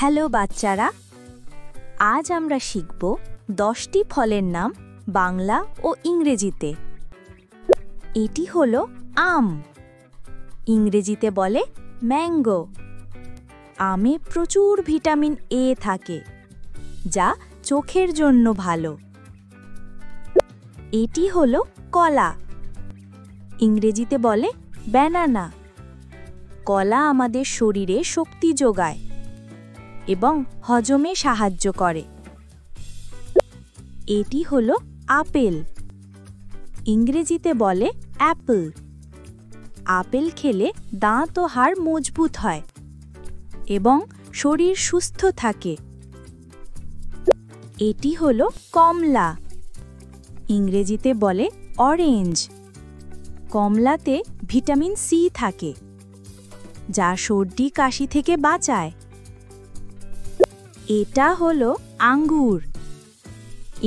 Hello বাচ্চারা, আজ আমরা শিখব 10টি ফলের নাম বাংলা ও ইংরেজিতে। এটি হলো আম, ইংরেজিতে বলে ম্যাঙ্গো। আমে প্রচুর ভিটামিন এ থাকে, যা চোখের জন্য ভালো। এটি হলো কলা, ইংরেজিতে বলে ব্যানানা। কলা আমাদের শরীরে শক্তি যোগায় এবং হজমে সাহায্য করে। এটি হলো আপেল, ইংরেজিতে বলে অ্যাপল। আপেল খেলে দাঁত ও হাড় মজবুত হয় এবং শরীর সুস্থ থাকে। এটি হলো কমলা, ইংরেজিতে বলে অরেঞ্জ। কমলাতে ভিটামিন সি থাকে, যা সর্দি কাশি থেকে বাঁচায়। এটা হলো আঙ্গুর,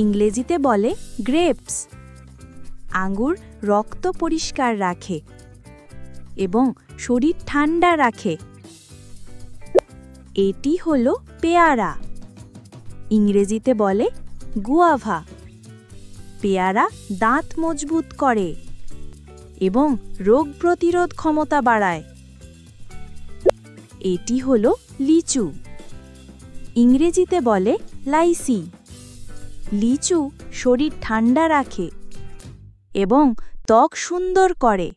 ইংরেজিতে বলে গ্রেপস। আঙ্গুর রক্ত পরিষ্কার রাখে এবং শরীর ঠান্ডা রাখে। এটি হলো পেয়ারা, ইংরেজিতে বলে গুয়াভা। পেয়ারা দাঁত মজবুত করে এবং রোগ প্রতিরোধ ক্ষমতা বাড়ায়। এটি হলো লিচু, ইংরেজিতে বলে লাইচি। লিচু শরীর ঠান্ডা রাখে এবং ত্বক সুন্দর করে।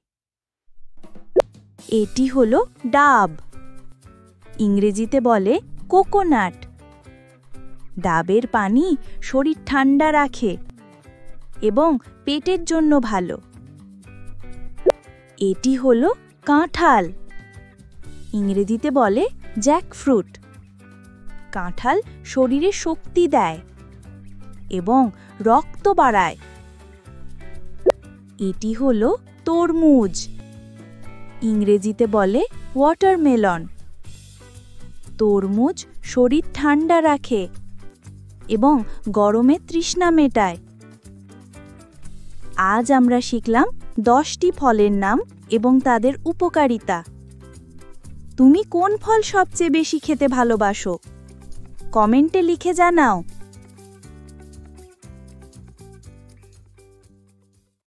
এটি হলো ডাব, ইংরেজিতে বলে কোকোনাট। ডাবের পানি শরীর ঠান্ডা রাখে এবং পেটের জন্য ভালো। এটি হলো কাঁঠাল, ইংরেজিতে বলে জ্যাকফ্রুট। কাঁঠাল শরীরে শক্তি দেয় এবং রক্ত বাড়ায়। এটি হলো তরমুজ, ইংরেজিতে বলে ওয়াটারমেলন। তরমুজ শরীর ঠান্ডা রাখে এবং গরমে তৃষ্ণা মেটায়। আজ আমরা শিখলাম 10টি ফলের নাম এবং তাদের উপকারিতা। তুমি কোন ফল সবচেয়ে বেশি খেতে ভালোবাসো? কমেন্টে লিখে জানাও।